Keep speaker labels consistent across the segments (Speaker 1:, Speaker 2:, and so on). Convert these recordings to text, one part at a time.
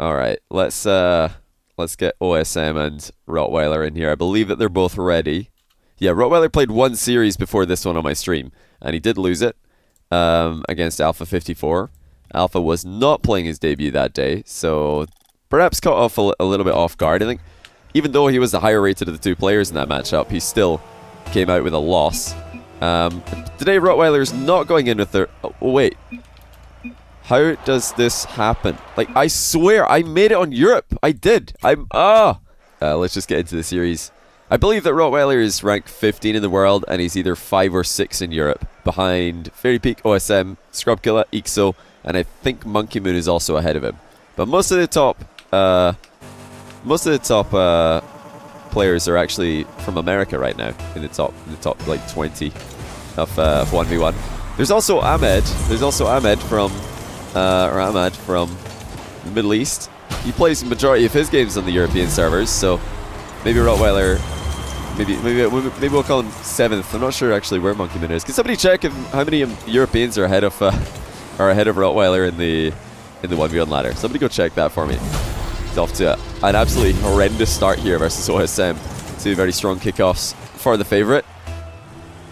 Speaker 1: Alright, let's get OSM and Rotweiler in here. I believe that they're both ready. Yeah, Rotweiler played one series before this one on my stream, and he did lose it against Alpha 54. Alpha was not playing his debut that day, so perhaps caught off a little bit off guard. I think even though he was the higher rated of the two players in that matchup, he still came out with a loss. Today Rotweiler's not going in with their... Oh, wait. How does this happen? Like, I swear, I made it on Europe. I did. Let's just get into the series. I believe that Rotweiler is ranked 15 in the world, and he's either 5 or 6 in Europe, behind Fairy Peak, OSM, Scrubkilla, Ixo, and I think Monkey Moon is also ahead of him. But most of the top players are actually from America right now, in the top like 20 of 1v1. There's also Ahmed. There's also Ahmed from the Middle East. He plays the majority of his games on the European servers, so maybe Rotweiler, maybe we'll call him 7th. I'm not sure actually where Monkey Moon is. Can somebody check how many Europeans are ahead of Rotweiler in the 1v1 ladder? Somebody go check that for me. It's off to an absolutely horrendous start here versus OSM. Two very strong kickoffs for the favourite.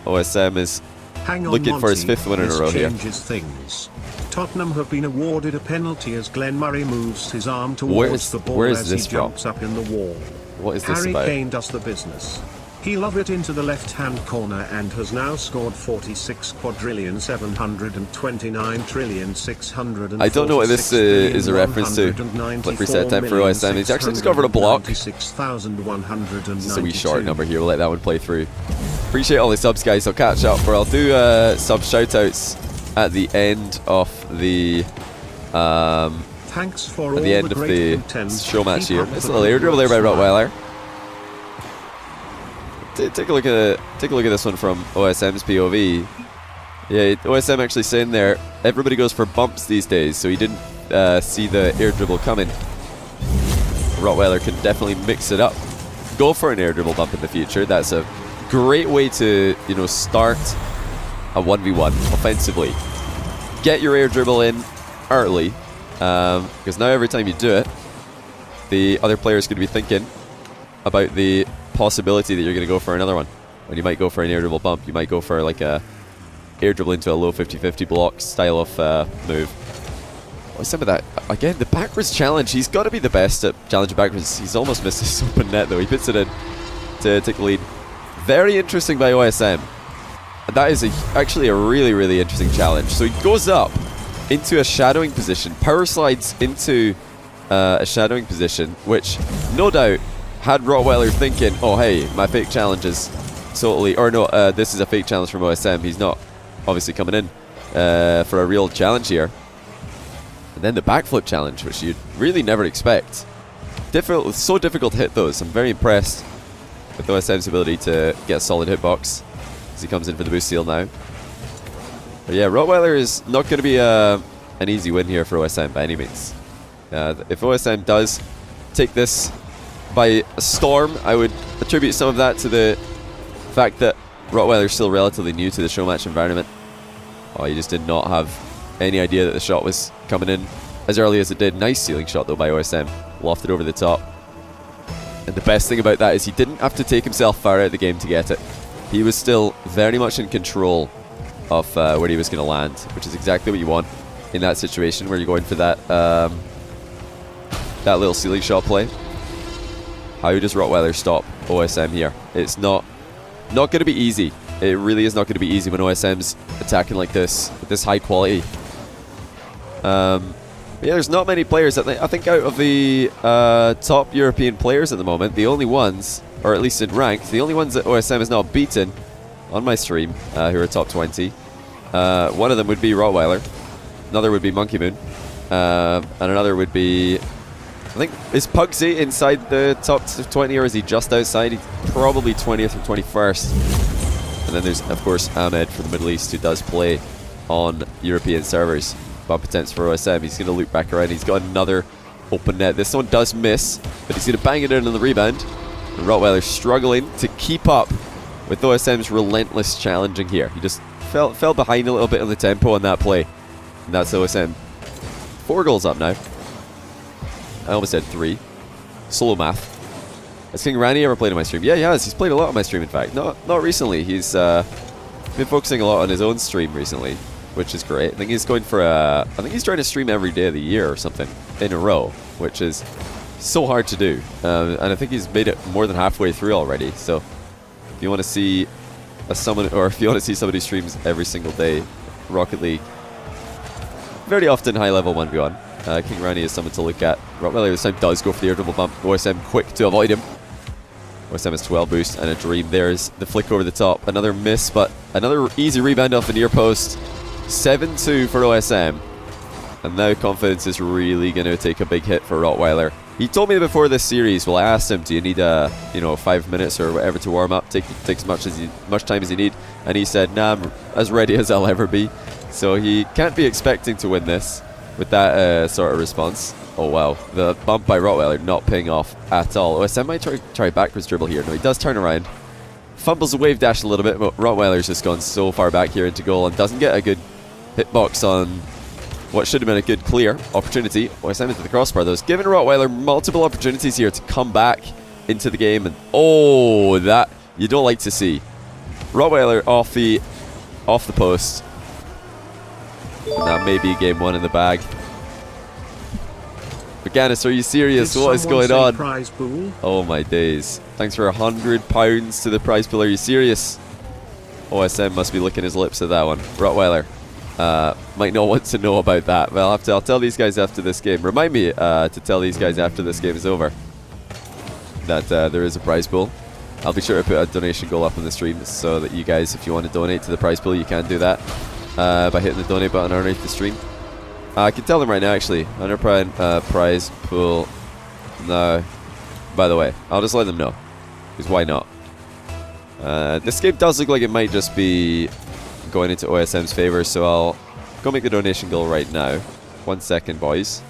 Speaker 1: OSM is looking for his 5th win in a row here.
Speaker 2: Things. Tottenham have been awarded a penalty as Glenn Murray moves his arm towards the ball as he jumps up in the wall.
Speaker 1: What is this
Speaker 2: Harry
Speaker 1: about?
Speaker 2: Kane does the business. He loves it into the left-hand corner and has now scored 46,729,600,600.
Speaker 1: I don't know what this is a reference to. Click reset time for OSM. He's actually discovered a block. Just a wee short number here. We'll let that one play through. Appreciate all the subs, guys. I'll catch up, or I'll do sub shoutouts at the end of the
Speaker 2: Thanks for
Speaker 1: at the end of the show match here. It's a little air dribble there by Rotweiler. Take a look at this one from OSM's POV. Yeah, OSM actually saying there, everybody goes for bumps these days, so he didn't see the air dribble coming. Rotweiler can definitely mix it up. Go for an air dribble bump in the future. That's a great way to, start a 1v1 offensively. Get your air dribble in early, because now every time you do it, the other player is going to be thinking about the possibility that you're going to go for another one. When you might go for an air dribble bump, you might go for like a air dribble into a low 50-50 block style of move. What's some of that? Again, the backwards challenge. He's got to be the best at challenging backwards. He's almost missed his open net though. He puts it in to take the lead. Very interesting by OSM. That is actually a really, really interesting challenge. So he goes up into a shadowing position, power slides into a shadowing position, which no doubt had Rotweiler thinking, oh hey, my fake challenge is totally, or no, this is a fake challenge from OSM. He's not obviously coming in for a real challenge here. And then the backflip challenge, which you'd really never expect. So difficult to hit those. I'm very impressed with OSM's ability to get a solid hitbox as he comes in for the boost steal now. But yeah, Rotweiler is not going to be an easy win here for OSM by any means. If OSM does take this by a storm, I would attribute some of that to the fact that Rotweiler is still relatively new to the show match environment. Oh, he just did not have any idea that the shot was coming in as early as it did. Nice ceiling shot though by OSM. Lofted over the top. And the best thing about that is he didn't have to take himself far out of the game to get it. He was still very much in control of where he was going to land, which is exactly what you want in that situation where you're going for that that little ceiling shot play. How does Rotweiler stop OSM here? It's not going to be easy. It really is not going to be easy when OSM's attacking like this, with this high quality. Yeah, there's not many players. I think out of the top European players at the moment, the only ones, or at least in ranked, the only ones that OSM has not beaten on my stream, who are top 20, one of them would be Rotweiler, another would be Monkey Moon, and another would be, I think, is Pugsy inside the top 20 or is he just outside? He's probably 20th or 21st. And then there's, of course, Ahmed from the Middle East, who does play on European servers. Bump attempts for OSM. He's going to loop back around. He's got another open net. This one does miss, but he's going to bang it in on the rebound. And Rotweiler struggling to keep up with OSM's relentless challenging here. He just fell behind a little bit on the tempo on that play. And that's OSM. 4 goals up now. I almost said 3. Solo math. Has King Randy ever played on my stream? Yeah, he has. He's played a lot on my stream, in fact. Not recently. He's been focusing a lot on his own stream recently, which is great. I think he's going for I think he's trying to stream every day of the year or something in a row, which is so hard to do. And I think he's made it more than halfway through already. So if you want to see if you want to see somebody who streams every single day, Rocket League, very often high level 1v1. King Randy is someone to look at. Rotweiler this time does go for the air dribble bump. OSM quick to avoid him. OSM has 12 boost and a dream. There's the flick over the top. Another miss, but another easy rebound off the near post. 7-2 for OSM. And now confidence is really going to take a big hit for Rotweiler. He told me before this series, well, I asked him, do you need 5 minutes or whatever to warm up? Take as much time as you need. And he said, nah, I'm as ready as I'll ever be. So he can't be expecting to win this with that sort of response. Oh wow, the bump by Rotweiler not paying off at all. OSM might try backwards dribble here. No, he does turn around. Fumbles the wave dash a little bit, but Rotweiler's just gone so far back here into goal and doesn't get a good hitbox on what should have been a good clear opportunity. OSM into the crossbar though. It's given Rotweiler multiple opportunities here to come back into the game, and oh, that you don't like to see. Rotweiler off the post. And that may be game 1 in the bag. Ganis, are you serious? What is going on?
Speaker 2: Prize pool?
Speaker 1: Oh my days. Thanks for £100 to the prize pool. Are you serious? OSM must be licking his lips at that one. Rotweiler might not want to know about that. Well, I'll tell these guys after this game. Remind me to tell these guys after this game is over that there is a prize pool. I'll be sure to put a donation goal up on the stream so that you guys, if you want to donate to the prize pool, you can do that by hitting the donate button underneath the stream. I can tell them right now, actually. Under prize pool. No. By the way, I'll just let them know. Because why not? This game does look like it might just be going into OSM's favor, so I'll go make the donation goal right now. 1 second, boys.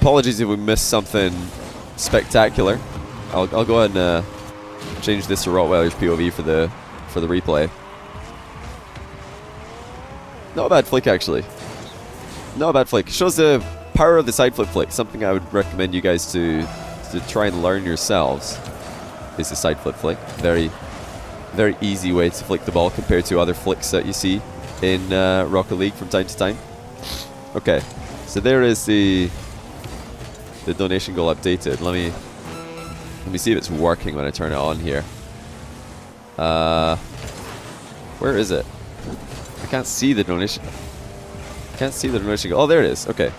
Speaker 1: Apologies if we missed something spectacular. I'll go ahead and change this to Rotweiler's POV for the replay. Not a bad flick, actually. Not a bad flick. Shows the power of the side flip flick. Something I would recommend you guys to try and learn yourselves is the side flip flick. Very, very easy way to flick the ball compared to other flicks that you see in Rocket League from time to time. Okay, so there is the donation goal updated. Let me see if it's working when I turn it on here. Where is it? I can't see the donation. Can't see the donation goal. Oh, there it is. Okay.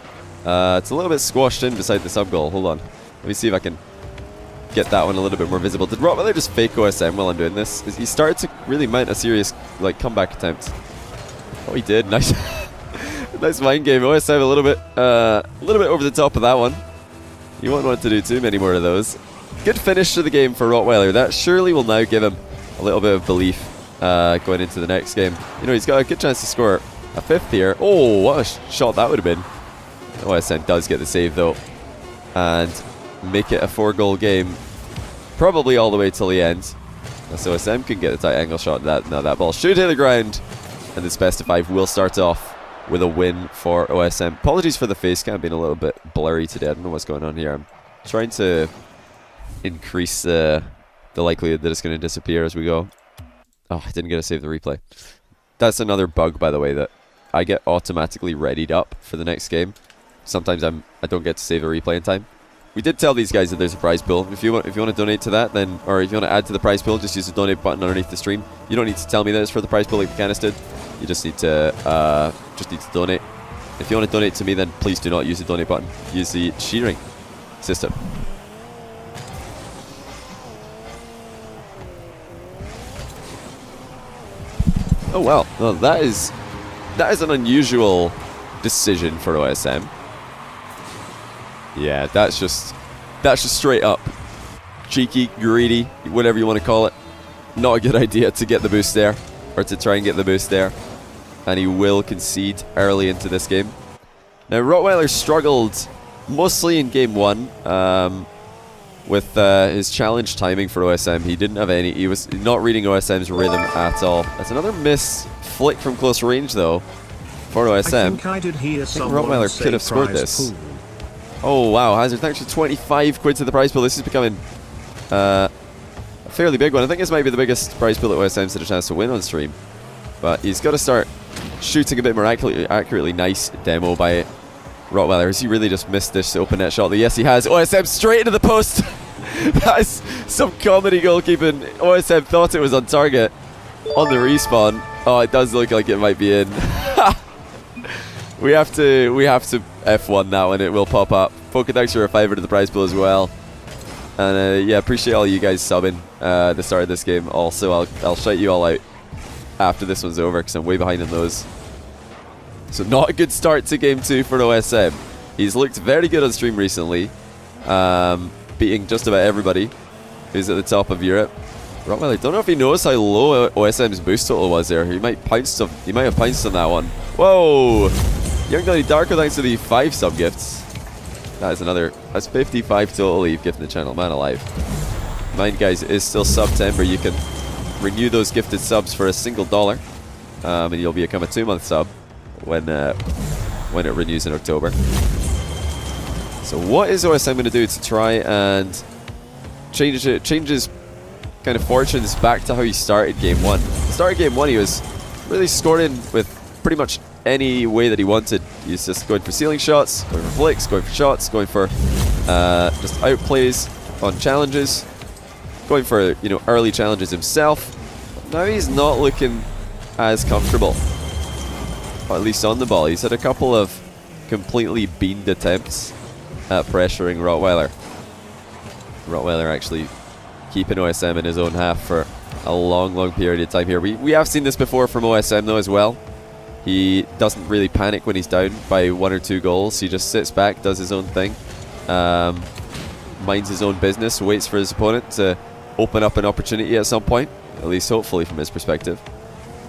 Speaker 1: It's a little bit squashed in beside the sub goal. Hold on. Let me see if I can get that one a little bit more visible. Did Rotweiler just fake OSM while I'm doing this? He started to really mount a serious comeback attempt. Oh, he did. Nice. Nice mind game. OSM a little bit over the top of that one. You won't want to do too many more of those. Good finish to the game for Rotweiler. That surely will now give him a little bit of belief going into the next game. You know, he's got a good chance to score a 5th here. Oh, what a shot that would have been. OSM does get the save though, and make it a 4-goal game, probably all the way till the end. So OSM can get a tight angle shot. That ball should hit the ground, and this best of 5 will start off with a win for OSM. Apologies for the face cam being a little bit blurry today. I don't know what's going on here. I'm trying to increase the likelihood that it's going to disappear as we go. Oh, I didn't get to save the replay. That's another bug, by the way, that I get automatically readied up for the next game. Sometimes I don't get to save a replay in time. We did tell these guys that there's a prize pool. If you want to donate to that, then, or if you want to add to the prize pool, just use the donate button underneath the stream. You don't need to tell me that it's for the prize pool like Canis did. You just need to donate. If you want to donate to me, then please do not use the donate button. Use the cheering system. Oh well, well that is an unusual decision for OSM. Yeah, that's just straight up cheeky, greedy, whatever you want to call it. Not a good idea to get the boost there, or to try and get the boost there. And he will concede early into this game. Now Rotweiler struggled mostly in game 1 with his challenge timing for OSM. He didn't have any. He was not reading OSM's rhythm at all. That's another miss flick from close range though for OSM.
Speaker 2: I think
Speaker 1: Rotweiler could have scored this.
Speaker 2: Pool.
Speaker 1: Oh wow, Hazard, thanks for 25 quid to the prize pool. This is becoming a fairly big one. I think this might be the biggest prize pool that OSM's had a chance to win on stream. But he's got to start shooting a bit more accurately. Nice demo by Rotweiler. Has he really just missed this open net shot? Yes, he has. OSM straight into the post. That's some comedy goalkeeping. OSM thought it was on target on the respawn. Oh, it does look like it might be in. we have to F1 that one. It will pop up. Poker, thanks for a $5 to the prize pool as well. And yeah, appreciate all you guys subbing at the start of this game. Also, I'll shout you all out after this one's over because I'm way behind on those. So not a good start to game 2 for OSM. He's looked very good on stream recently, beating just about everybody who's at the top of Europe. Rotweiler, don't know if he knows how low OSM's boost total was there. He might have pounced on that one. Whoa! Young Donny Darko, thanks to the 5 sub gifts. That's 55 total you've given the channel, man alive. Mind guys, it is still September. You can renew those gifted subs for $1, and you'll become a 2-month sub when it renews in October. So what is OSM going to do to try and change his kind of fortunes back to how he started game 1? Started game 1, he was really scoring with pretty much any way that he wanted. He's just going for ceiling shots, going for flicks, going for shots, going for just outplays on challenges, going for early challenges himself. But now he's not looking as comfortable, or at least on the ball. He's had a couple of completely beamed attempts at pressuring Rotweiler. Rotweiler actually keeping OSM in his own half for a long period of time here. We have seen this before from OSM though as well. He doesn't really panic when he's down by 1 or 2 goals. He just sits back, does his own thing, minds his own business, waits for his opponent to open up an opportunity at some point, at least hopefully from his perspective.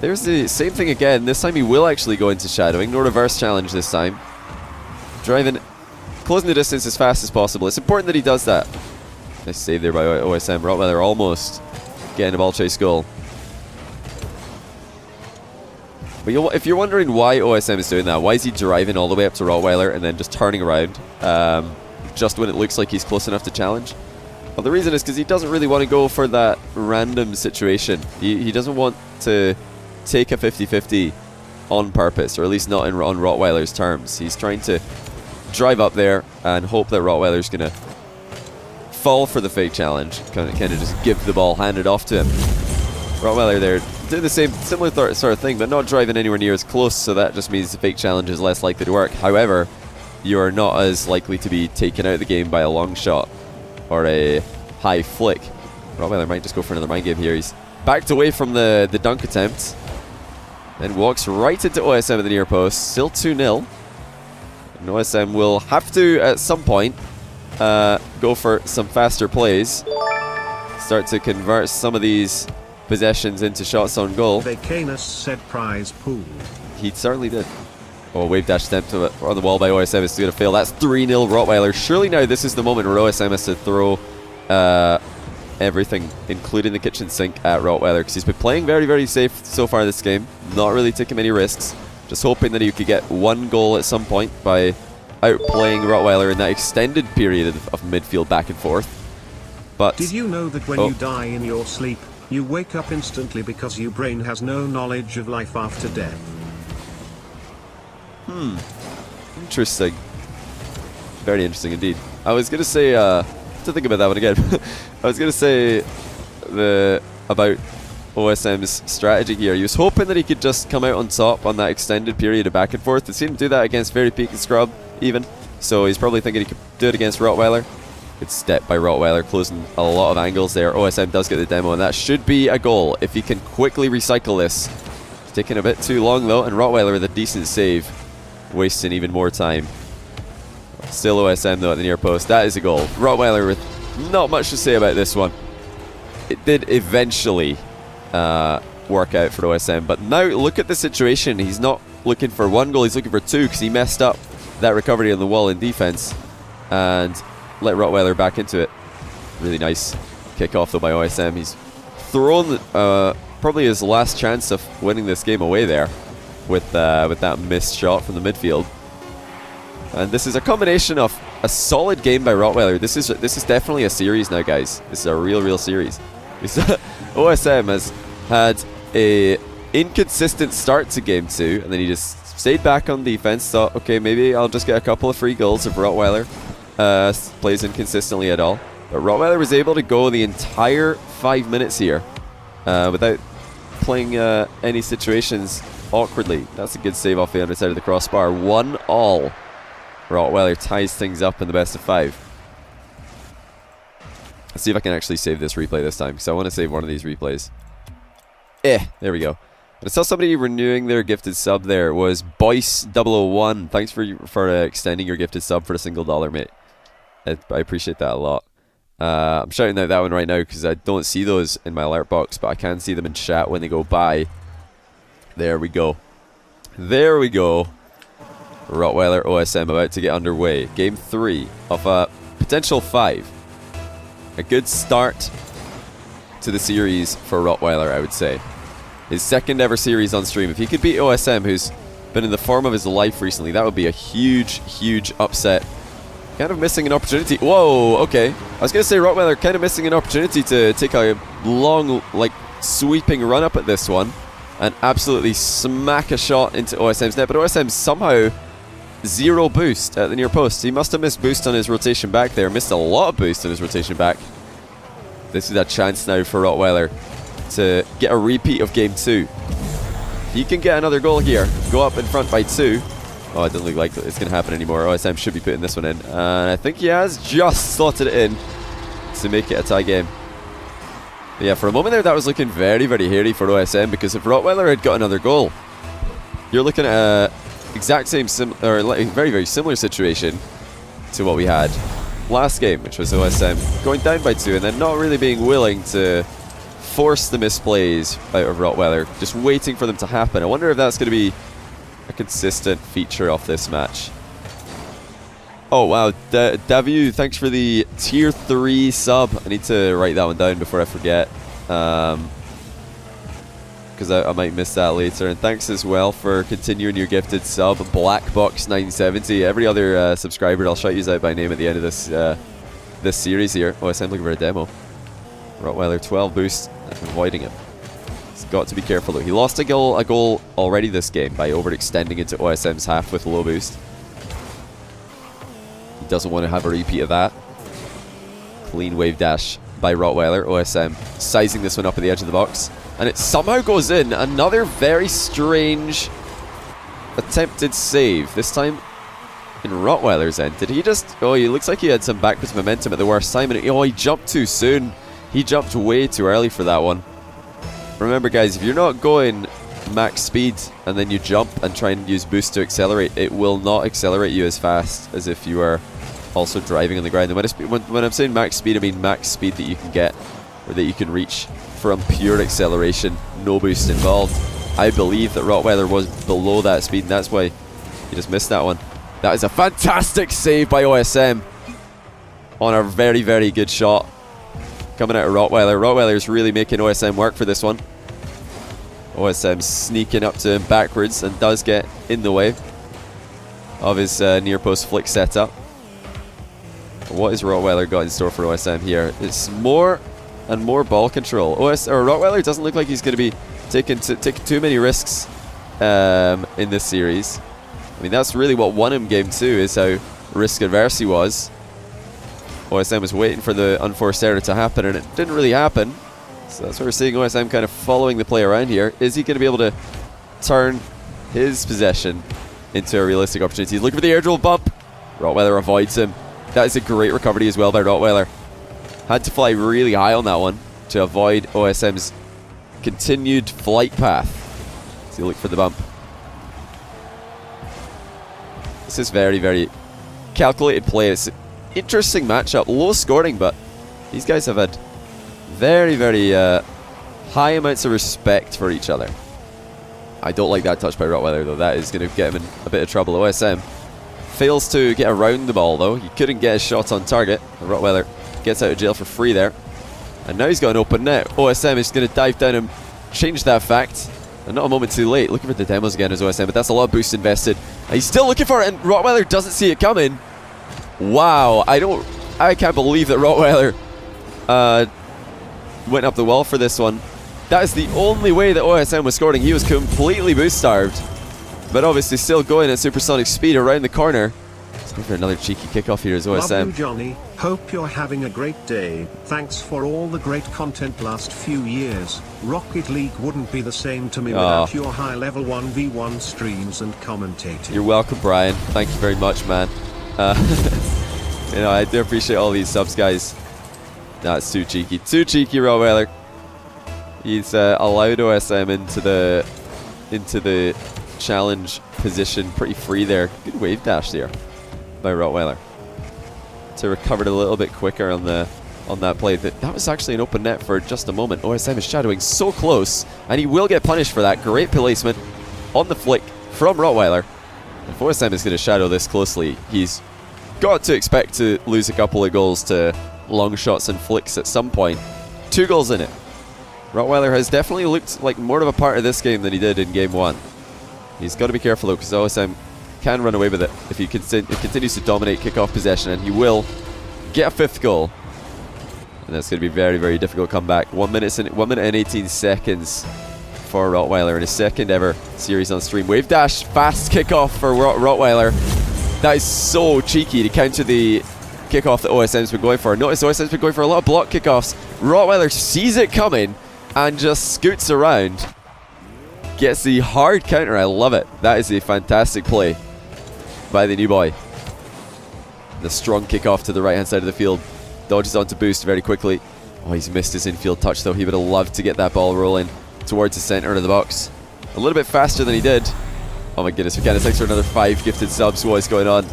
Speaker 1: There's the same thing again. This time he will actually go into shadowing. No reverse challenge this time. Driving, closing the distance as fast as possible. It's important that he does that. Nice save there by OSM. Rotweiler almost getting a ball chase goal. But if you're wondering why OSM is doing that, why is he driving all the way up to Rotweiler and then just turning around just when it looks like he's close enough to challenge? Well, the reason is because he doesn't really want to go for that random situation. He doesn't want to take a 50-50 on purpose, or at least not on Rotweiler's terms. He's trying to drive up there and hope that Rotweiler's going to fall for the fake challenge, kind of just give the ball, hand it off to him. Rotweiler there doing the similar sort of thing, but not driving anywhere near as close, so that just means the fake challenge is less likely to work. However, you are not as likely to be taken out of the game by a long shot or a high flick. Rotweiler might just go for another mind game here. He's backed away from the dunk attempt, then walks right into OSM at the near post. Still 2-0. And OSM will have to, at some point, go for some faster plays. Start to convert some of these possessions into shots on goal.
Speaker 2: Vacanus said prize pool.
Speaker 1: He certainly did. Oh, wave dash attempt on the wall by OSM is going to fail. That's 3-0 Rotweiler. Surely now this is the moment where OSM has to throw everything, including the kitchen sink, at Rotweiler, because he's been playing very safe so far this game. Not really taking many risks. Just hoping that he could get 1 goal at some point by outplaying Rotweiler in that extended period of midfield back and forth. But
Speaker 2: did you know that when you die in your sleep, you wake up instantly because your brain has no knowledge of life after death?
Speaker 1: Interesting. Very interesting indeed. I was going to say, to think about that one again, I was going to say about OSM's strategy here. He was hoping that he could just come out on top on that extended period of back and forth. It seemed to do that against Very Peak and Scrub even, so he's probably thinking he could do it against Rotweiler. Good step by Rotweiler, closing a lot of angles there. OSM does get the demo, and that should be a goal if he can quickly recycle this. It's taking a bit too long though, and Rotweiler with a decent save, wasting even more time. Still OSM though at the near post. That is a goal. Rotweiler with not much to say about this one. It did eventually work out for OSM, but now look at the situation. He's not looking for 1 goal, he's looking for 2, because he messed up that recovery on the wall in defense and let Rotweiler back into it. Really nice kick off though by OSM. He's thrown probably his last chance of winning this game away there with that missed shot from the midfield. And this is a combination of a solid game by Rotweiler. This is definitely a series now, guys. This is a real series. OSM has had a inconsistent start to game 2, and then he just stayed back on defense, thought, okay, maybe I'll just get a couple of free goals if Rotweiler plays inconsistently at all. But Rotweiler was able to go the entire 5 minutes here without playing any situations awkwardly. That's a good save off the underside of the crossbar. 1-all. Rotweiler ties things up in the best of 5. Let's see if I can actually save this replay this time, because I want to save one of these replays. There we go. I saw somebody renewing their gifted sub there. It was Boyce001. Thanks for extending your gifted sub for $1, mate. I appreciate that a lot. I'm shouting out that one right now because I don't see those in my alert box, but I can see them in chat when they go by. There we go. There we go. Rotweiler OSM about to get underway. Game 3 of a potential 5. A good start to the series for Rotweiler, I would say. His second ever series on stream. If he could beat OSM, who's been in the form of his life recently, that would be a huge upset. Kind of missing an opportunity. Whoa, okay. I was going to say Rotweiler kind of missing an opportunity to take a long, like, sweeping run up at this one and absolutely smack a shot into OSM's net. But OSM somehow 0 boost at the near post. He must have missed boost on his rotation back there. Missed a lot of boost on his rotation back. This is a chance now for Rotweiler to get a repeat of game 2. He can get another goal here. Go up in front by 2. Oh, it doesn't look like it's going to happen anymore. OSM should be putting this one in. And I think he has just slotted it in to make it a tie game. But yeah, for a moment there, that was looking very hairy for OSM, because if Rotweiler had got another goal, you're looking at a exact same, very similar situation to what we had last game, which was OSM going down by 2 and then not really being willing to force the misplays out of Rotweiler, just waiting for them to happen. I wonder if that's going to be a consistent feature of this match. Oh wow, Davu, thanks for the tier 3 sub. I need to write that one down before I forget, because I might miss that later. And thanks as well for continuing your gifted sub, Blackbox970. Every other subscriber, I'll shout you out by name at the end of this series here. Oh, I'm looking for a demo. Rotweiler 12 boost, avoiding it. He's got to be careful though. He lost a goal already this game by overextending into OSM's half with low boost. He doesn't want to have a repeat of that. Clean wave dash by Rotweiler. OSM sizing this one up at the edge of the box. And it somehow goes in. Another very strange attempted save. This time in Rottweiler's end. Did he just... Oh, he looks like he had some backwards momentum at the worst time. And he jumped too soon. He jumped way too early for that one. Remember, guys, if you're not going max speed and then you jump and try and use boost to accelerate, it will not accelerate you as fast as if you are also driving on the ground. And when I'm saying max speed, I mean max speed that you can get, or that you can reach from pure acceleration, no boost involved. I believe that Rotweiler was below that speed, and that's why he just missed that one. That is a fantastic save by OSM on a very good shot coming out of Rotweiler. Rotweiler's really making OSM work for this one. OSM sneaking up to him backwards and does get in the way of his near post flick setup. What has Rotweiler got in store for OSM here? It's more and more ball control. Rotweiler doesn't look like he's going to be taking too many risks in this series. I mean, that's really what won him game 2, is how risk adverse he was. OSM was waiting for the unforced error to happen, and it didn't really happen. So that's what we're seeing, OSM kind of following the play around here. Is he going to be able to turn his possession into a realistic opportunity? He's looking for the air dribble bump. Rotweiler avoids him. That is a great recovery as well by Rotweiler. Had to fly really high on that one to avoid OSM's continued flight path. So you look for the bump. This is very calculated play. It's an interesting matchup. Low scoring, but these guys have had very high amounts of respect for each other. I don't like that touch by Rotweiler though. That is going to get him in a bit of trouble. OSM fails to get around the ball though. He couldn't get his shot on target. Rotweiler gets out of jail for free there. And now he's got an open net. OSM is going to dive down and change that fact. And not a moment too late. Looking for the demos again as OSM, but that's a lot of boost invested. And he's still looking for it, and Rotweiler doesn't see it coming. Wow, I can't believe that Rotweiler went up the wall for this one. That is the only way that OSM was scoring. He was completely boost starved, but obviously still going at supersonic speed around the corner. Let's go for another cheeky kickoff here as OSM.
Speaker 2: Love you, Johnny. Hope you're having a great day. Thanks for all the great content last few years. Rocket League wouldn't be the same to me without your high-level 1v1 streams and commentating.
Speaker 1: You're welcome, Brian. Thank you very much, man. You know, I do appreciate all these subs, guys. That's too cheeky. Too cheeky, Rotweiler. He's allowed OSM into the challenge position pretty free there. Good wave dash there by Rotweiler to recover it a little bit quicker on that play. That was actually an open net for just a moment. OSM is shadowing so close, and he will get punished for that. Great placement on the flick from Rotweiler. If OSM is going to shadow this closely, he's got to expect to lose a couple of goals to long shots and flicks at some point. 2 goals in it. Rotweiler has definitely looked like more of a part of this game than he did in game 1. He's got to be careful though, because OSM can run away with it if he continues to dominate kickoff possession, and he will get a 5th goal. And that's going to be very, very difficult comeback. 1 minute and 18 seconds for Rotweiler in his 2nd ever series on stream. Wave dash, fast kickoff for Rotweiler. That is so cheeky to counter the kickoff that OSM's been going for. Notice OSM's been going for a lot of block kickoffs. Rotweiler sees it coming and just scoots around. Gets the hard counter. I love it. That is a fantastic play by the new boy. The strong kickoff to the right hand side of the field. Dodges onto boost very quickly. Oh, he's missed his infield touch though. He would have loved to get that ball rolling towards the center of the box. A little bit faster than he did. Oh my goodness, Mechanics, thanks for another 5 gifted subs. What is going on?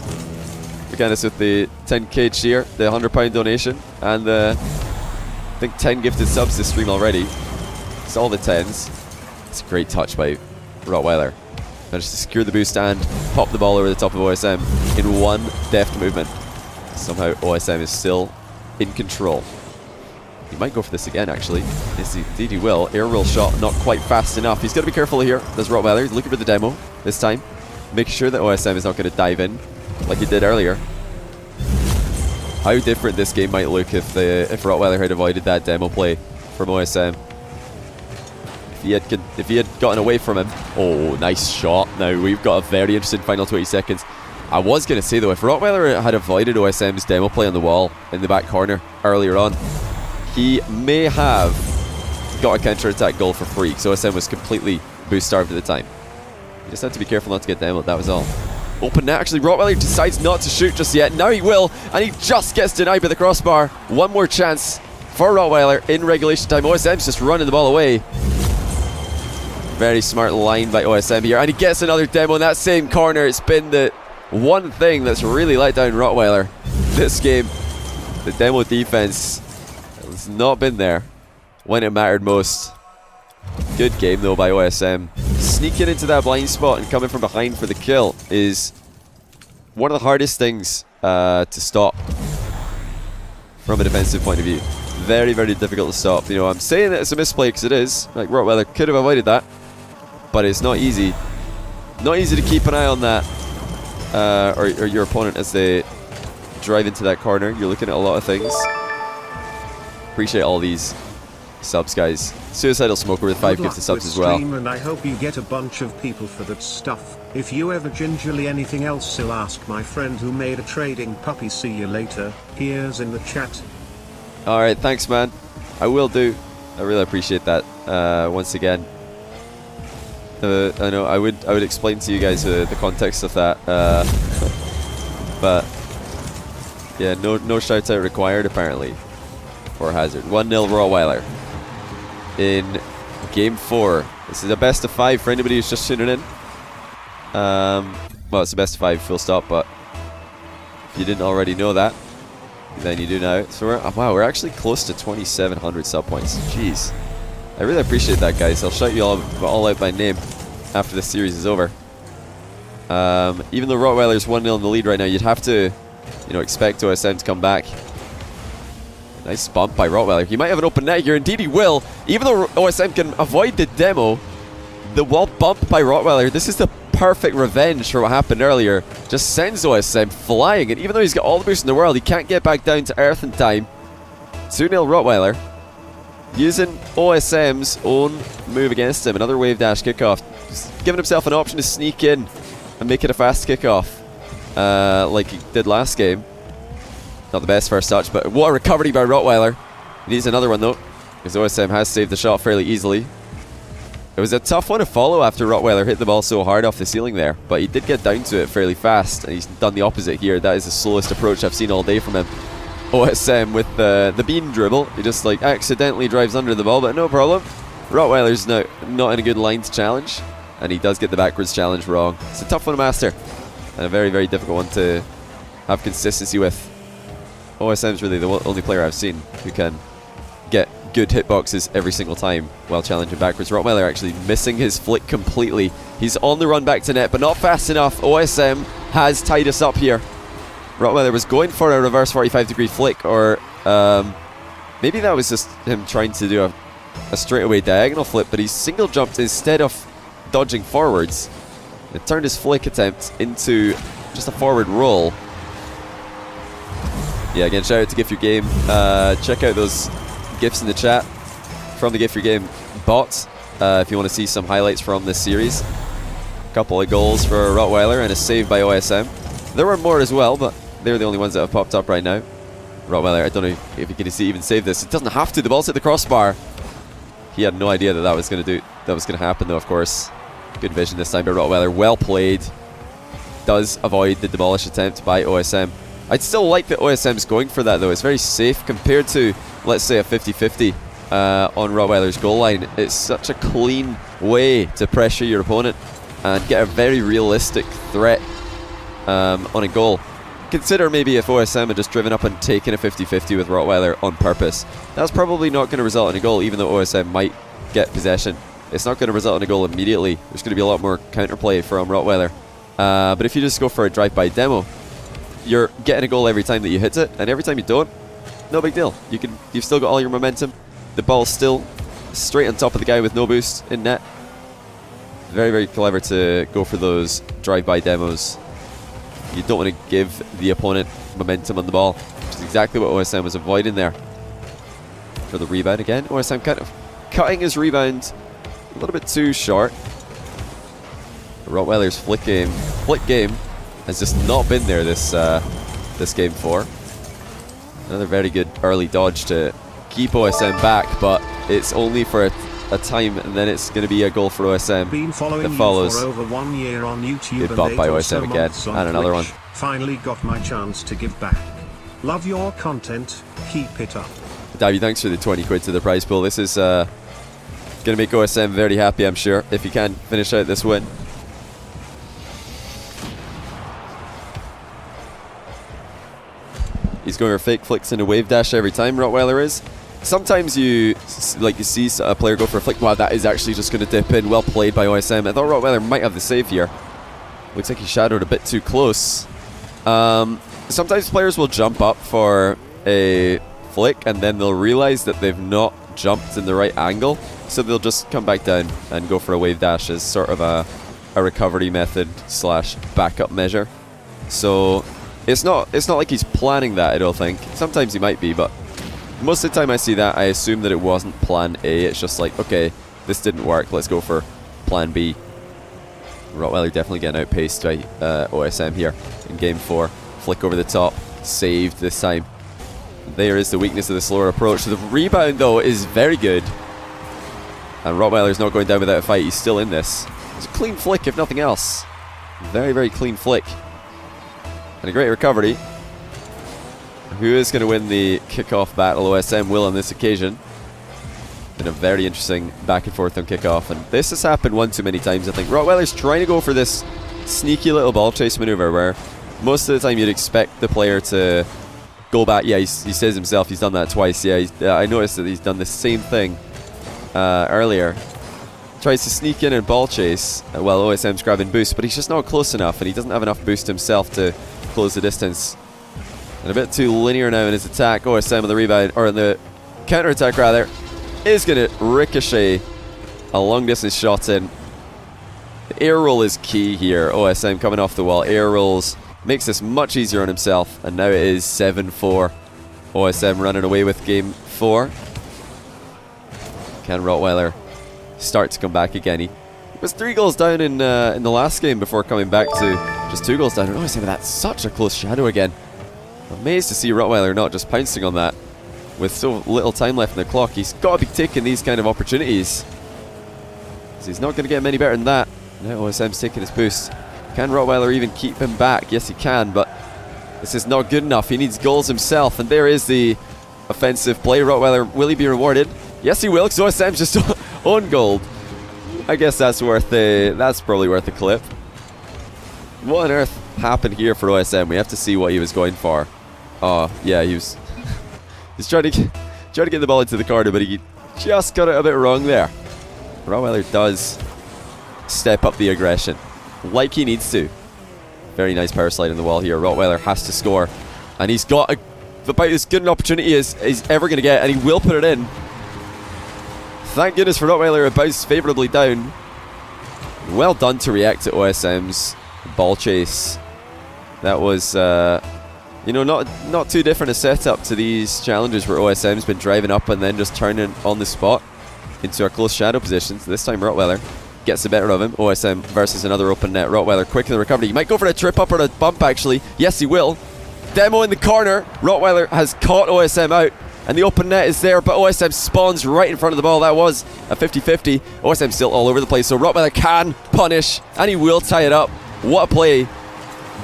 Speaker 1: Mechanics with the 10k cheer, the £100 donation, and I think 10 gifted subs this stream already. It's all the 10s. It's a great touch by Rotweiler. Managed to secure the boost and pop the ball over the top of OSM in one deft movement. Somehow OSM is still in control. He might go for this again, actually. Yes, indeed he will. Air roll shot, not quite fast enough. He's got to be careful here. There's Rotweiler. He's looking for the demo this time. Make sure that OSM is not going to dive in like he did earlier. How different this game might look if Rotweiler had avoided that demo play from OSM. If he had gotten away from him. Oh, nice shot. Now we've got a very interesting final 20 seconds. I was going to say though, if Rotweiler had avoided OSM's demo play on the wall in the back corner earlier on, he may have got a counter-attack goal for free, because OSM was completely boost starved at the time. You just had to be careful not to get demoed, that was all. Open net, actually, Rotweiler decides not to shoot just yet. Now he will, and he just gets denied by the crossbar. One more chance for Rotweiler in regulation time. OSM's just running the ball away. Very smart line by OSM here, and he gets another demo in that same corner. It's been the one thing that's really let down Rotweiler this game. The demo defense has not been there when it mattered most. Good game though by OSM. Sneaking into that blind spot and coming from behind for the kill is one of the hardest things to stop from a defensive point of view. Very, very difficult to stop. You know, I'm saying that it's a misplay because it is. Like, Rotweiler could have avoided that, but it's not easy. Not easy to keep an eye on that, or your opponent as they drive into that corner. You're looking at a lot of things. Appreciate all these subs, guys. Suicidal Smoker with 5 gifted subs as well.
Speaker 2: And I hope you get a bunch of people for that stuff. If you ever gingerly anything else, still ask my friend who made a trading puppy. See you later. Here's in the chat.
Speaker 1: Alright, thanks man. I will do. I really appreciate that. Once again. I know I would explain to you guys the context of that. But yeah, no shouts out required apparently for Hazard. 1-0 Rotweiler in game 4. This is a best of 5 for anybody who's just tuning in. Well, it's a best of 5 full stop, but if you didn't already know that, then you do now. So we're actually close to 2,700 sub points. Jeez, I really appreciate that, guys. I'll shout you all out by name after this series is over. Even though Rotweiler's 1-0 in the lead right now, you'd have to, expect OSM to come back. Nice bump by Rotweiler. He might have an open net here. Indeed he will. Even though OSM can avoid the demo, the wall bump by Rotweiler. This is the perfect revenge for what happened earlier. Just sends OSM flying, and even though he's got all the boost in the world, he can't get back down to earth in time. 2-0 Rotweiler. Using OSM's own move against him. Another wave dash kickoff. Just giving himself an option to sneak in and make it a fast kickoff. Like he did last game. Not the best first touch, but what a recovery by Rotweiler. He needs another one though, because OSM has saved the shot fairly easily. It was a tough one to follow after Rotweiler hit the ball so hard off the ceiling there, but he did get down to it fairly fast, and he's done the opposite here. That is the slowest approach I've seen all day from him. OSM with the bean dribble. He just like accidentally drives under the ball, but no problem. Rotweiler's now not in a good line to challenge, and he does get the backwards challenge wrong. It's a tough one to master, and a very, very difficult one to have consistency with. OSM's really the only player I've seen who can get good hitboxes every single time while challenging backwards. Rotweiler actually missing his flick completely. He's on the run back to net, but not fast enough. OSM has tied us up here. Rotweiler was going for a reverse 45-degree flick, or maybe that was just him trying to do a straightaway diagonal flip, but he single jumped instead of dodging forwards. It turned his flick attempt into just a forward roll. Yeah, again, shout out to Gift Your Game. Check out those gifts in the chat from the Gift Your Game bot if you want to see some highlights from this series. A couple of goals for Rotweiler and a save by OSM. There were more as well, but they're the only ones that have popped up right now. Rotweiler, I don't know if he can even save this. It doesn't have to. The ball's hit the crossbar. He had no idea that was going to happen, though. Of course, good vision this time by Rotweiler. Well played. Does avoid the demolish attempt by OSM. I'd still like that OSM's going for that, though. It's very safe compared to, let's say, a 50-50 on Rotweiler's goal line. It's such a clean way to pressure your opponent and get a very realistic threat on a goal. Consider maybe if OSM had just driven up and taken a 50-50 with Rotweiler on purpose. That's probably not going to result in a goal, even though OSM might get possession. It's not going to result in a goal immediately. There's going to be a lot more counterplay from Rotweiler. But if you just go for a drive-by demo, you're getting a goal every time that you hit it, and every time you don't, no big deal. You've still got all your momentum. The ball's still straight on top of the guy with no boost in net. Very, very clever to go for those drive-by demos. You don't want to give the opponent momentum on the ball, which is exactly what OSM was avoiding there. For the rebound again, OSM kind of cutting his rebound a little bit too short. Rotweiler's flick game has just not been there this game 4. Another very good early dodge to keep OSM back, but it's only for a time, and then it's going to be a goal for OSM that follows.
Speaker 2: For over 1 year on YouTube,
Speaker 1: good bump by OSM again, and another one.
Speaker 2: Finally got my chance to give back. Love your content, keep it up.
Speaker 1: Davey, thanks for the 20 quid to the prize pool. This is going to make OSM very happy, I'm sure, if he can finish out this win. He's going for fake flicks into wave dash every time, Rotweiler is. Sometimes you see a player go for a flick. Wow, that is actually just going to dip in. Well played by OSM. I thought Rotweiler might have the save here. Looks like he shadowed a bit too close. Sometimes players will jump up for a flick and then they'll realize that they've not jumped in the right angle, so they'll just come back down and go for a wave dash as sort of a recovery method / backup measure. So it's not like he's planning that, I don't think. Sometimes he might be, but most of the time I see that, I assume that it wasn't plan A. It's just like, okay, this didn't work, let's go for plan B. Rotweiler definitely getting outpaced by OSM here in game 4. Flick over the top, saved this time. There is the weakness of the slower approach. So the rebound, though, is very good. And Rotweiler's not going down without a fight. He's still in this. It's a clean flick, if nothing else. Very, very clean flick. And a great recovery. Who is going to win the kickoff battle? OSM will on this occasion. Been a very interesting back and forth on kickoff, and this has happened one too many times, I think. Rotweiler's trying to go for this sneaky little ball chase maneuver where most of the time you'd expect the player to go back. Yeah, he says himself he's done that twice. Yeah, I noticed that he's done the same thing earlier. Tries to sneak in and ball chase while OSM's grabbing boost, but he's just not close enough, and he doesn't have enough boost himself to close the distance. And a bit too linear now in his attack. OSM on the rebound, or in the counter attack rather, is going to ricochet a long distance shot in. The air roll is key here. OSM coming off the wall. Air rolls makes this much easier on himself. And now it is 7-4. OSM running away with game 4. Can Rotweiler start to come back again? He was 3 goals down in the last game before coming back to just 2 goals down. And OSM, that's such a close shadow again. Amazed to see Rotweiler not just pouncing on that. With so little time left in the clock, he's got to be taking these kind of opportunities. He's not going to get many better than that. Now OSM's taking his boost. Can Rotweiler even keep him back? Yes, he can, but this is not good enough. He needs goals himself, and there is the offensive play. Rotweiler, will he be rewarded? Yes, he will, because OSM's just on gold. I guess that's probably worth a clip. What on earth happened here for OSM? We have to see what he was going for. Oh, yeah, he's trying to get the ball into the corner, but he just got it a bit wrong there. Rotweiler does step up the aggression like he needs to. Very nice power slide on the wall here. Rotweiler has to score, and he's got about as good an opportunity as he's ever going to get, and he will put it in. Thank goodness for Rotweiler. It bounced favourably down. Well done to react to OSM's ball chase. That was not too different a setup to these challenges where OSM's been driving up and then just turning on the spot into a close shadow position. So this time Rotweiler gets the better of him. OSM versus another open net. Rotweiler quick in the recovery. He might go for a trip up or a bump actually. Yes, he will. Demo in the corner. Rotweiler has caught OSM out, and the open net is there, but OSM spawns right in front of the ball. That was a 50-50. OSM still all over the place, so Rotweiler can punish, and he will tie it up. What a play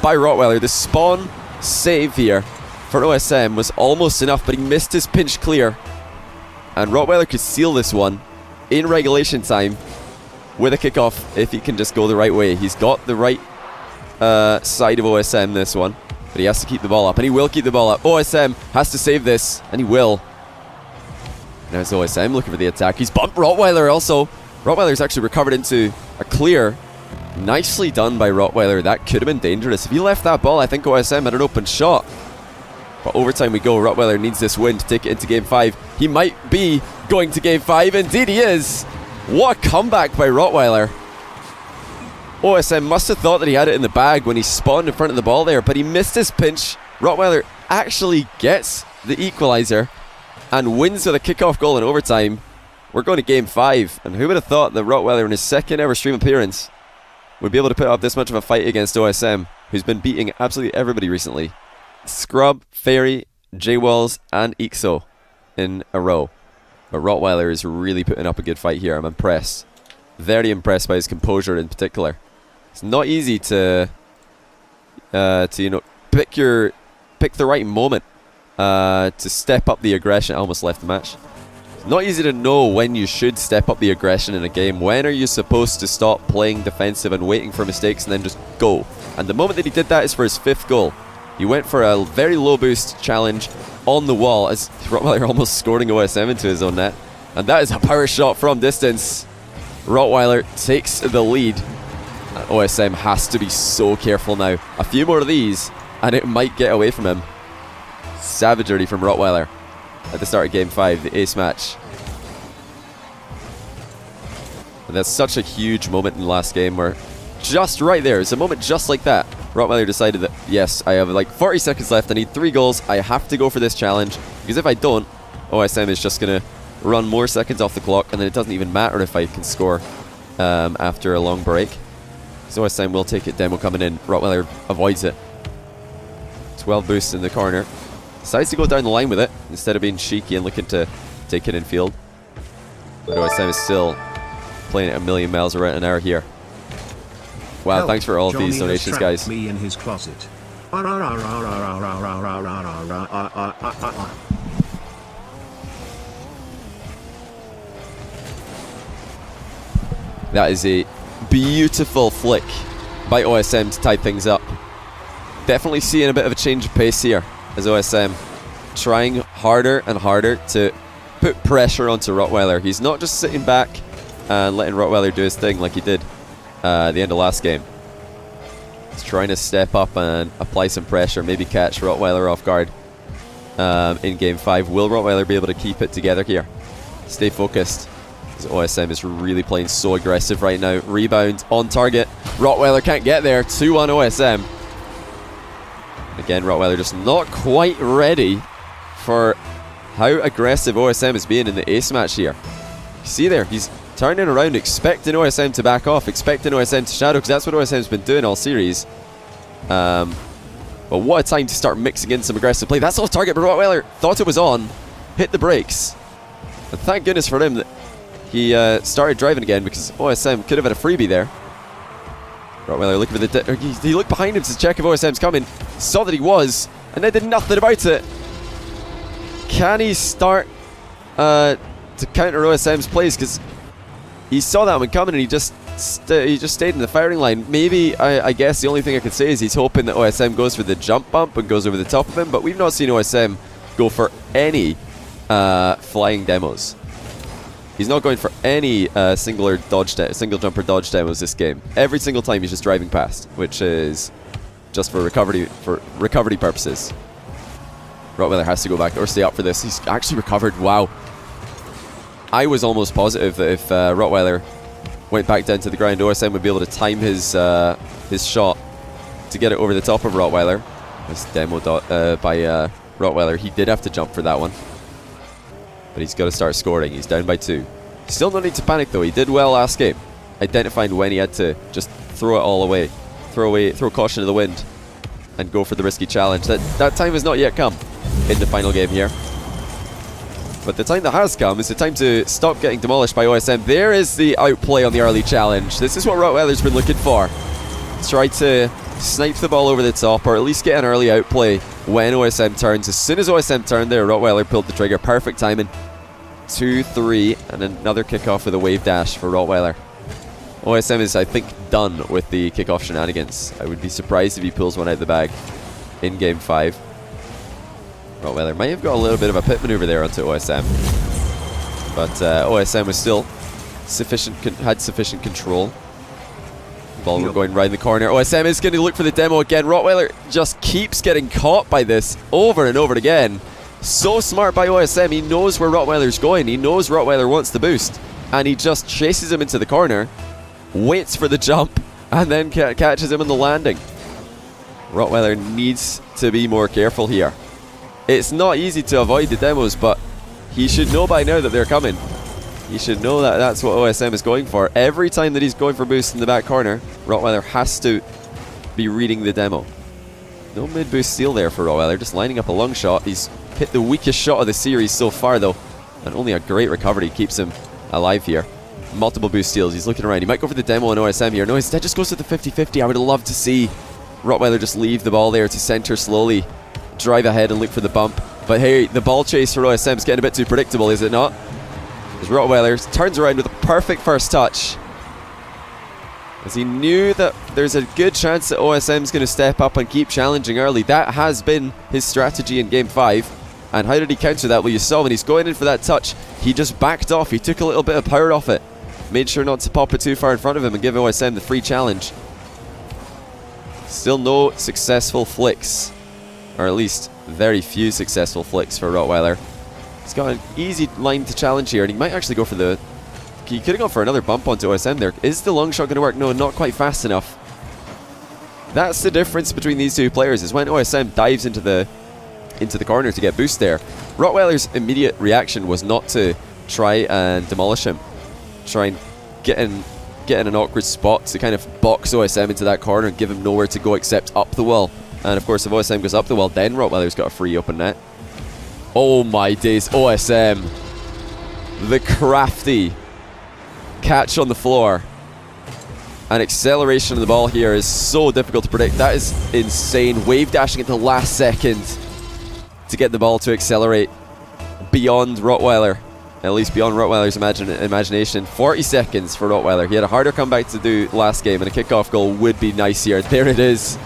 Speaker 1: by Rotweiler. The spawn save here for OSM was almost enough, but he missed his pinch clear, and Rotweiler could seal this one in regulation time with a kickoff if he can just go the right way. He's got the right side of OSM this one, but he has to keep the ball up, and he will keep the ball up. OSM has to save this, and he will. Now it's OSM looking for the attack. He's bumped Rotweiler also. Rotweiler's actually recovered into a clear. Nicely done by Rotweiler. That could have been dangerous. If he left that ball, I think OSM had an open shot. But overtime we go. Rotweiler needs this win to take it into game 5. He might be going to game 5. Indeed he is. What a comeback by Rotweiler. OSM must have thought that he had it in the bag when he spawned in front of the ball there, but he missed his pinch. Rotweiler actually gets the equalizer and wins with a kickoff goal in overtime. We're going to game 5, and who would have thought that Rotweiler in his second ever stream appearance would be able to put up this much of a fight against OSM, who's been beating absolutely everybody recently. Scrub, Fairy, J-Walls, and Ixo in a row. But Rotweiler is really putting up a good fight here. I'm impressed. Very impressed by his composure in particular. It's not easy to pick the right moment to step up the aggression. I almost left the match. Not easy to know when you should step up the aggression in a game. When are you supposed to stop playing defensive and waiting for mistakes and then just go? And the moment that he did that is for his 5th goal. He went for a very low boost challenge on the wall as Rotweiler almost scoring OSM into his own net. And that is a power shot from distance. Rotweiler takes the lead. And OSM has to be so careful now. A few more of these and it might get away from him. Savagery from Rotweiler at the start of game 5, the ace match. And that's such a huge moment in the last game where just right there, it's a moment just like that. Rotweiler decided that, yes, I have like 40 seconds left, I need 3 goals, I have to go for this challenge, because if I don't, OSM is just going to run more seconds off the clock, and then it doesn't even matter if I can score after a long break. So OSM will take it, demo coming in, Rotweiler avoids it. 12 boosts in the corner. Decides to go down the line with it instead of being cheeky and looking to take it in field. But OSM is still playing at a million miles an hour here. Wow,
Speaker 2: Help,
Speaker 1: thanks for all of
Speaker 2: Johnny
Speaker 1: these donations, guys.
Speaker 2: Me in his closet.
Speaker 1: That is a beautiful flick by OSM to tie things up. Definitely seeing a bit of a change of pace here as OSM trying harder and harder to put pressure onto Rotweiler. He's not just sitting back and letting Rotweiler do his thing like he did at the end of last game. He's trying to step up and apply some pressure, maybe catch Rotweiler off guard in game 5. Will Rotweiler be able to keep it together here? Stay focused. As OSM is really playing so aggressive right now. Rebound on target. Rotweiler can't get there. 2-1 OSM. Again, Rotweiler just not quite ready for how aggressive OSM is being in the ace match here. You see there, he's turning around, expecting OSM to back off, expecting OSM to shadow, because that's what OSM's been doing all series. But what a time to start mixing in some aggressive play. That's off target, but Rotweiler thought it was on, hit the brakes. And thank goodness for him that he started driving again, because OSM could have had a freebie there. Rotweiler looking for the... he looked behind him to check if OSM's coming, saw that he was, and then did nothing about it. Can he start to counter OSM's plays? Because he saw that one coming and he just stayed in the firing line. Maybe, I guess the only thing I could say is he's hoping that OSM goes for the jump bump and goes over the top of him, but we've not seen OSM go for any flying demos. He's not going for any single jumper dodge demos this game. Every single time he's just driving past, which is just for recovery purposes. Rotweiler has to go back or stay up for this. He's actually recovered. Wow. I was almost positive that if Rotweiler went back down to the ground, OSM would be able to time his shot to get it over the top of Rotweiler. This demo by Rotweiler. He did have to jump for that one. But he's got to start scoring. He's down by 2. Still no need to panic though. He did well last game, identifying when he had to just throw it all away. Throw caution to the wind and go for the risky challenge. That time has not yet come in the final game here. But the time that has come is the time to stop getting demolished by OSM. There is the outplay on the early challenge. This is what Rotweiler's been looking for. Try to snipe the ball over the top, or at least get an early outplay when OSM turns. As soon as OSM turned there, Rotweiler pulled the trigger. Perfect timing. 2-3, and another kickoff with a wave dash for Rotweiler. OSM is, I think, done with the kickoff shenanigans. I would be surprised if he pulls one out of the bag in Game 5. Rotweiler might have got a little bit of a pit maneuver there onto OSM. But OSM was still had sufficient control. Ball going right in the corner. OSM is going to look for the demo again. Rotweiler just keeps getting caught by this over and over again. So smart by OSM. He knows where Rotweiler's going. He knows Rotweiler wants the boost. And he just chases him into the corner, waits for the jump, and then catches him on the landing. Rotweiler needs to be more careful here. It's not easy to avoid the demos, but he should know by now that they're coming. He should know that that's what OSM is going for. Every time that he's going for boost in the back corner, Rotweiler has to be reading the demo. No mid-boost steal there for Rotweiler, just lining up a long shot. He's hit the weakest shot of the series so far though, and only a great recovery keeps him alive here. Multiple boost steals, he's looking around. He might go for the demo on OSM here. No, instead just goes to the 50-50. I would love to see Rotweiler just leave the ball there to center slowly, drive ahead and look for the bump. But hey, the ball chase for OSM is getting a bit too predictable, is it not? As Rotweiler turns around with a perfect first touch, as he knew that there's a good chance that OSM's going to step up and keep challenging early. That has been his strategy in Game 5. And how did he counter that? Well, you saw when he's going in for that touch, he just backed off. He took a little bit of power off it. Made sure not to pop it too far in front of him and give OSM the free challenge. Still no successful flicks. Or at least very few successful flicks for Rotweiler. He's got an easy line to challenge here, and he might actually go for the... He could have gone for another bump onto OSM there. Is the long shot going to work? No, not quite fast enough. That's the difference between these two players, is when OSM dives into the corner to get boost there, Rotweiler's immediate reaction was not to try and demolish him. Try and get in an awkward spot to kind of box OSM into that corner and give him nowhere to go except up the wall. And of course, if OSM goes up the wall, then Rotweiler's got a free open net. Oh my days, OSM. The crafty catch on the floor. And acceleration of the ball here is so difficult to predict. That is insane. Wave dashing at the last second to get the ball to accelerate beyond Rotweiler. At least beyond Rotweiler's imagination. 40 seconds for Rotweiler. He had a harder comeback to do last game, and a kickoff goal would be nice here. There it is.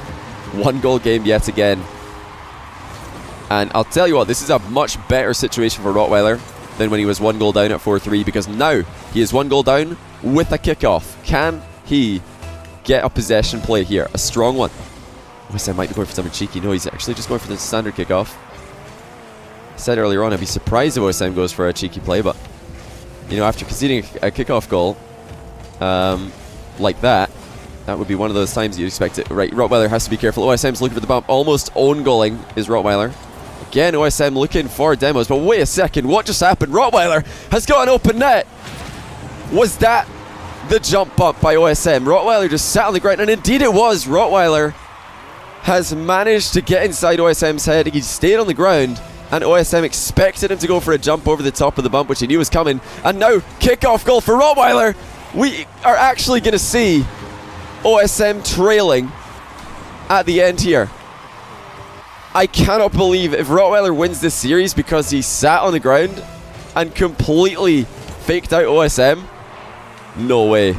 Speaker 1: 1 goal game yet again. And I'll tell you what, this is a much better situation for Rotweiler than when he was 1 goal down at 4-3, because now he is 1 goal down with a kickoff. Can he get a possession play here? A strong one. OSM might be going for something cheeky. No, he's actually just going for the standard kickoff. I said earlier on, I'd be surprised if OSM goes for a cheeky play, but You know, after conceding a kickoff goal like that, that would be one of those times you'd expect it. Right, Rotweiler has to be careful. OSM's looking for the bump. Almost own goaling is Rotweiler. Again, OSM looking for demos, but wait a second. What just happened? Rotweiler has got an open net. Was that the jump bump by OSM? Rotweiler just sat on the ground, and indeed it was. Rotweiler has managed to get inside OSM's head. He stayed on the ground, and OSM expected him to go for a jump over the top of the bump, which he knew was coming. And now, kickoff goal for Rotweiler. We are actually going to see OSM trailing at the end here. I cannot believe if Rotweiler wins this series because he sat on the ground and completely faked out OSM. No way.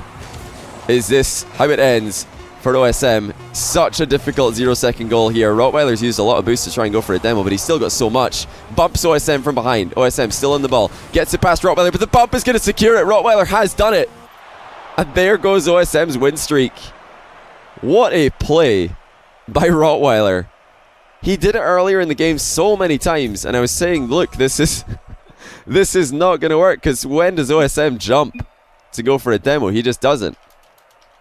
Speaker 1: Is this how it ends for OSM? Such a difficult 0-second goal here. Rottweiler's used a lot of boost to try and go for a demo, but he's still got so much. Bumps OSM from behind. OSM still on the ball. Gets it past Rottweiler, but the bump is going to secure it. Rottweiler has done it. And there goes OSM's win streak. What a play by Rottweiler. He did it earlier in the game so many times, and I was saying, look, this is not going to work, because when does OSM jump to go for a demo? He just doesn't.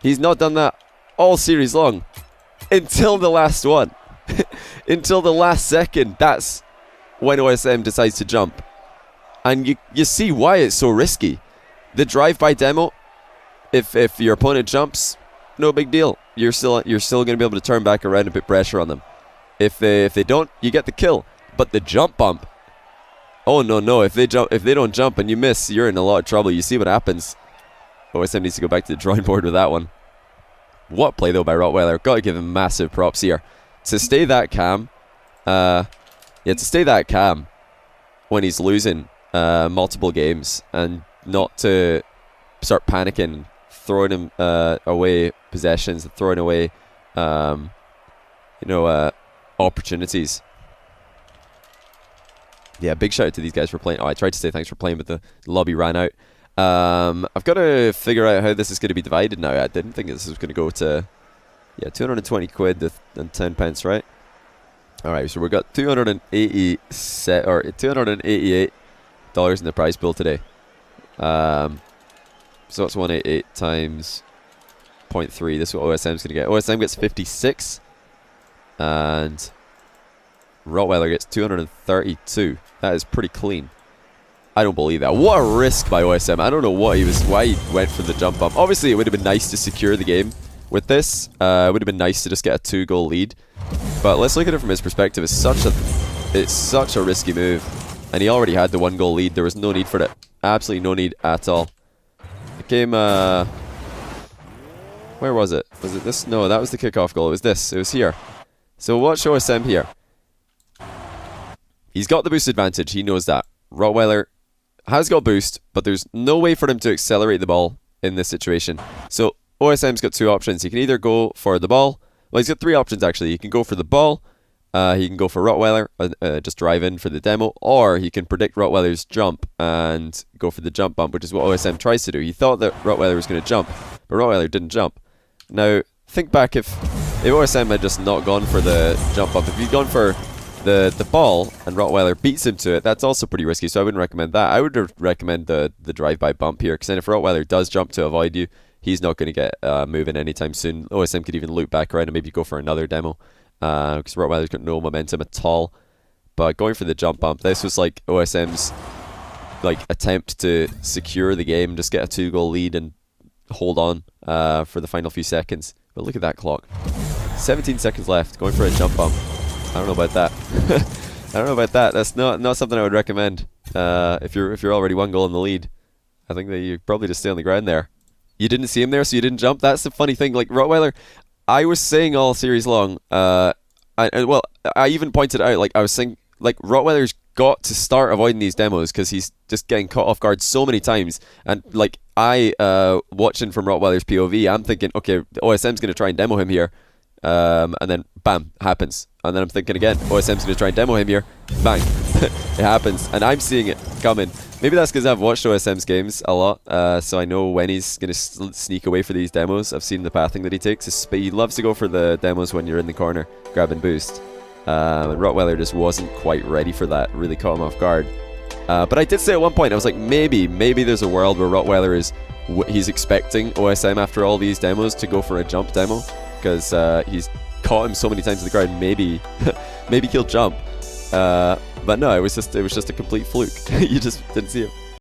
Speaker 1: He's not done that all series long until the last one. Until the last second, that's when OSM decides to jump. And you see why it's so risky. The drive-by demo, if your opponent jumps, no big deal. You're still going to be able to turn back around and put pressure on them. If they don't, you get the kill. But the jump bump, oh no, if they don't jump and you miss, you're in a lot of trouble. You see what happens. OSM needs to go back to the drawing board with that one. What play though by Rottweiler. Got to give him massive props here. To stay that calm, to stay that calm when he's losing multiple games, and not to start panicking, throwing him away possessions, throwing away opportunities. Yeah, big shout out to these guys for playing. Oh, I tried to say thanks for playing, but the lobby ran out. I've got to figure out how this is going to be divided now. I didn't think this was going to go to 220 quid and 10 pence, right? Alright, so we've got $288 in the prize pool today. So it's 188 times 0.3. This is what OSM's going to get. OSM gets 56, and Rottweiler gets 232. That is pretty clean. I don't believe that. What a risk by OSM. I don't know why he went for the jump up. Obviously, it would have been nice to secure the game with this. It would have been nice to just get a 2-goal lead. But let's look at it from his perspective. It's such a risky move. And he already had the 1-goal lead. There was no need for it. Absolutely no need at all. The game, where was it? Was it this? No, that was the kickoff goal. It was this. It was here. So watch OSM here. He's got the boost advantage. He knows that. Rottweiler has got boost, but there's no way for him to accelerate the ball in this situation. So OSM's got 2 options. He can either go for the ball. Well, he's got 3 options actually. He can go for the ball. He can go for Rottweiler, just drive in for the demo, or he can predict Rottweiler's jump and go for the jump bump, which is what OSM tries to do. He thought that Rottweiler was going to jump, but Rottweiler didn't jump. Now, think back if OSM had just not gone for the jump bump. If he'd gone for the ball and Rottweiler beats him to it, that's also pretty risky, so I wouldn't recommend that. I would recommend the drive-by bump here, because then if Rottweiler does jump to avoid you, he's not going to get moving anytime soon. OSM could even loop back around and maybe go for another demo, because Rottweiler's got no momentum at all. But going for the jump bump, this was like OSM's attempt to secure the game, just get a 2-goal lead and hold on for the final few seconds. But look at that clock. 17 seconds left, going for a jump bump. I don't know about that. I don't know about that. That's not something I would recommend. If you're already 1 goal in the lead, I think that you probably just stay on the ground there. You didn't see him there, so you didn't jump. That's the funny thing. Like Rottweiler, I was saying all series long. I even pointed out, I was saying, Rottweiler's got to start avoiding these demos because he's just getting caught off guard so many times. And watching from Rottweiler's POV, I'm thinking, okay, OSM's going to try and demo him here. And then bam, happens. And then I'm thinking again, OSM's going to try and demo him here. Bang, it happens. And I'm seeing it coming. Maybe that's because I've watched OSM's games a lot, so I know when he's going to sneak away for these demos. I've seen the pathing that he takes. He loves to go for the demos when you're in the corner, grab and boost. And Rottweiler just wasn't quite ready for that. Really caught him off guard. But I did say at one point, I was like, maybe there's a world where Rotweiler is, he's expecting OSM after all these demos to go for a jump demo, because he's caught him so many times in the ground. Maybe he'll jump. But no, it was just a complete fluke. You just didn't see him.